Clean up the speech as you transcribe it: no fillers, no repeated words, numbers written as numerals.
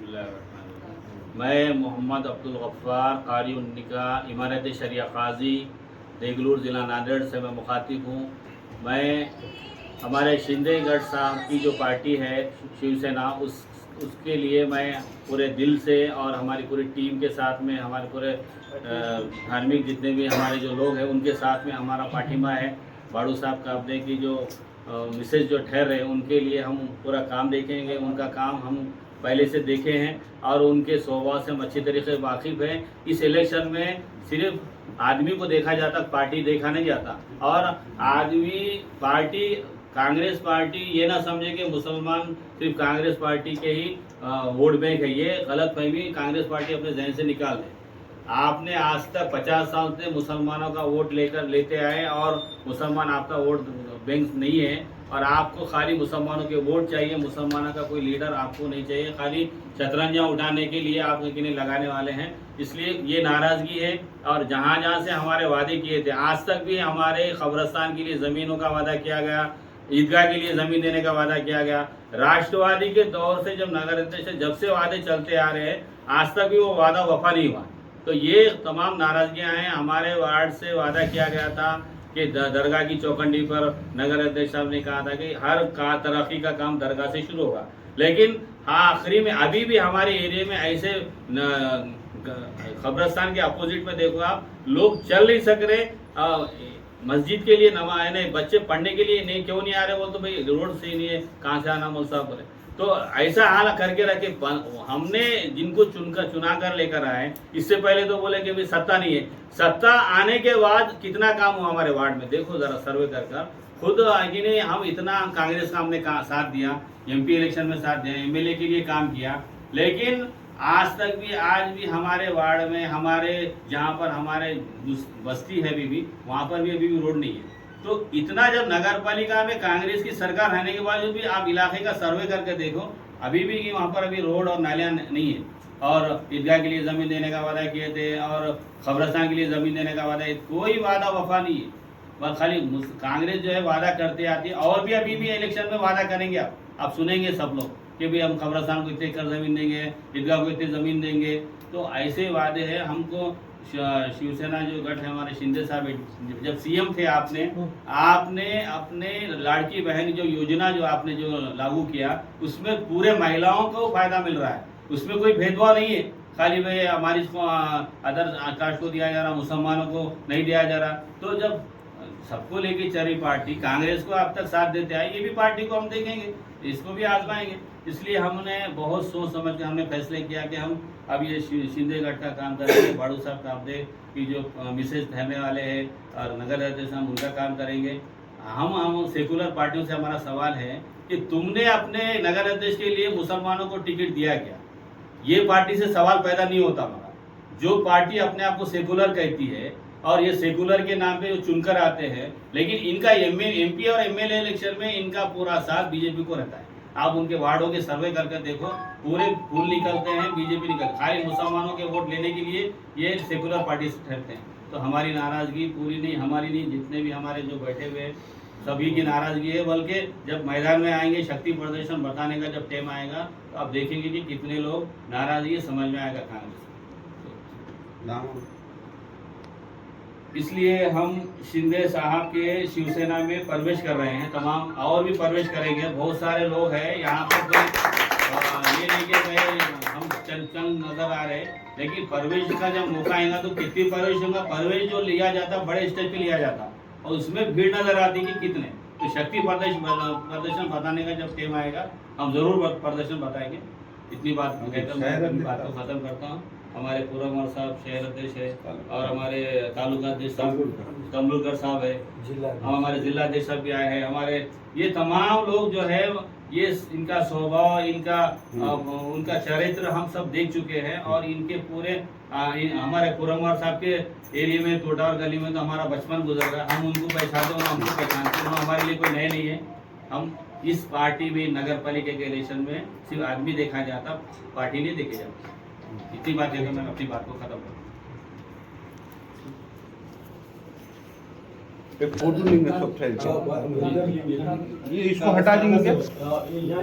बिस्मिल्लाहिर्रहमानिर्रहीम। मैं मोहम्मद अब्दुल गफ्फार कारी उन्निका इमारत शरिया काजी देगलूर ज़िला नांदेड़ से मैं मुखातिब हूँ। मैं हमारे शिंदेगढ़ साहब की जो पार्टी है शिवसेना उसके लिए मैं पूरे दिल से और हमारी पूरी टीम के साथ में हमारे पूरे धार्मिक जितने भी हमारे जो लोग हैं उनके साथ में हमारा पाठिंबा है। बाड़ू साहब काबदे की जो मिसेज जो ठहर रहे उनके लिए हम पूरा काम देखेंगे। उनका काम हम पहले से देखे हैं और उनके स्वभाव से हम अच्छी तरीके से वाकिफ़ हैं। इस इलेक्शन में सिर्फ आदमी को देखा जाता, पार्टी देखा नहीं जाता। और आदमी पार्टी कांग्रेस पार्टी ये ना समझे कि मुसलमान सिर्फ कांग्रेस पार्टी के ही वोट बैंक है। ये गलत फहमी कांग्रेस पार्टी अपने जहन से निकाल दे। आपने आज तक 50 साल से मुसलमानों का वोट लेते आए और मुसलमान आपका वोट बैंक नहीं है और आपको खाली मुसलमानों के वोट चाहिए। मुसलमानों का कोई लीडर आपको नहीं चाहिए, खाली शतरंजा उठाने के लिए आप किन्हीं लगाने वाले हैं। इसलिए ये नाराज़गी है। और जहाँ जहाँ से हमारे वादे किए थे, आज तक भी हमारे कब्रिस्तान के लिए ज़मीनों का वादा किया गया, ईदगाह के लिए ज़मीन देने का वादा किया गया। राष्ट्रवादी के दौर से जब नगर अध्यक्ष जब से वादे चलते आ रहे हैं, आज तक भी वो वादा वफा नहीं हुआ। तो ये तमाम नाराज़गियाँ हैं। हमारे वार्ड से वादा किया गया था कि दरगाह की चौखंडी पर नगर अध्यक्ष साहब ने कहा था कि हर तरक्की का काम दरगाह से शुरू होगा, लेकिन आखिरी में अभी भी हमारे एरिया में ऐसे कब्रिस्तान के अपोजिट में देखो आप, लोग चल नहीं सक रहे। मस्जिद के लिए नहीं, बच्चे पढ़ने के लिए नहीं, क्यों नहीं आ रहे? बोल तो भाई रोड सही नहीं है, कहाँ से आना मौल साहब बोले। तो ऐसा हाल करके रखे। हमने जिनको चुना कर लेकर आए, इससे पहले तो बोले कि भाई सत्ता नहीं है। सत्ता आने के बाद कितना काम हुआ हमारे वार्ड में, देखो जरा सर्वे कर खुद कि नहीं। हम इतना कांग्रेस का हमने साथ दिया, MP इलेक्शन में साथ दिया, MLA के लिए काम किया, लेकिन आज तक भी आज भी हमारे वार्ड में हमारे जहाँ पर हमारे बस्ती है भी वहाँ पर भी अभी भी रोड नहीं है। तो इतना जब नगर पालिका में कांग्रेस की सरकार रहने के बावजूद भी आप इलाके का सर्वे करके देखो, अभी भी वहाँ पर अभी रोड और नालियाँ नहीं है। और ईदगाह के लिए ज़मीन देने का वादा किए थे और कब्रिस्तान के लिए ज़मीन देने का वादा, कोई वादा वफा नहीं है। बस खाली कांग्रेस जो है वादा करते आती है और भी अभी भी इलेक्शन में वादा करेंगे। आप सुनेंगे सब लोग कि भाई हम कब्रिस्तान को इतने एकड़ ज़मीन देंगे, ईदगाह को इतनी ज़मीन देंगे। तो ऐसे वादे हैं। हमको शिवसेना जो गठ है हमारे शिंदे साहब जब CM थे, आपने अपने लाड़की बहन जो योजना जो आपने जो लागू किया, उसमें पूरे महिलाओं को फायदा मिल रहा है। उसमें कोई भेदभाव नहीं है, खाली भाई हमारी अदर कास्ट को दिया जा रहा, मुसलमानों को नहीं दिया जा रहा। तो जब सबको लेके चली पार्टी, कांग्रेस को अब तक साथ देते आए, ये भी पार्टी को हम देखेंगे, इसको भी आजमाएंगे। इसलिए हमने बहुत सोच समझ के हमने फैसले किया कि हम अब ये शिंदेगढ़ का काम करेंगे। बाड़ू साहब काबदे की जो मिसेज ठहरने वाले हैं और नगर अध्यक्ष हम उनका काम करेंगे। हम सेकुलर पार्टियों से हमारा सवाल है कि तुमने अपने नगर अध्यक्ष के लिए मुसलमानों को टिकट दिया क्या? ये पार्टी से सवाल पैदा नहीं होता हमारा। जो पार्टी अपने आप को सेकुलर कहती है और ये सेकुलर के नाम पे जो चुनकर आते हैं, लेकिन इनका MP और MLA इलेक्शन में इनका पूरा साथ BJP को रहता है। आप उनके वार्डों के सर्वे करके देखो, पूरे फूल निकलते हैं, BJP निकलते, खाली मुसलमानों के वोट लेने के लिए ये सेकुलर पार्टी से ठहरते हैं। तो हमारी नाराज़गी पूरी नहीं, हमारी नहीं, जितने भी हमारे जो बैठे हुए हैं सभी की नाराज़गी है। बल्कि जब मैदान में आएंगे, शक्ति प्रदर्शन बताने का जब टाइम आएगा, तो आप देखेंगे कि कितने लोग नाराज़गी समझ में आएगा कांग्रेस। इसलिए हम शिंदे साहब के शिवसेना में प्रवेश कर रहे हैं। तमाम और भी प्रवेश करेंगे, बहुत सारे लोग हैं यहाँ पर। कोई ये नहीं कि हम चल नजर आ रहे, लेकिन प्रवेश का जब मौका आएगा तो कितनी प्रवेश होगा। प्रवेश जो लिया जाता बड़े स्टेज पे लिया जाता और उसमें भीड़ नजर आती कि कितने। तो शक्ति प्रदर्शन बताने का जब टाइम आएगा हम जरूर प्रदर्शन बताएंगे। इतनी बात कहकर मैं अपनी बात को खत्म करता हूँ। हमारे पूरमर साहब शहर अध्यक्ष है और हमारे तालुका अध्यक्ष साहब कमलुकर साहब है, हमारे जिला अध्यक्ष साहब भी आए हैं। हमारे ये तमाम लोग जो है, ये इनका स्वभाव, उनका चरित्र हम सब देख चुके हैं। और इनके पूरे हमारे पूरमर साहब के एरिया में टोटा और गली में तो हमारा बचपन गुजर रहा है। हम उनको पहचानते हैं, हमको पहचानते हैं, हमारे लिए कोई नए नहीं है। हम इस पार्टी में नगर पालिका के इलेक्शन में सिर्फ आदमी देखा जाता, पार्टी नहीं देखे जाती। इतनी बात है, मैं अपनी बात को खत्म करूँ। फोटो नहीं, सब ये इसको हटा देंगे क्या?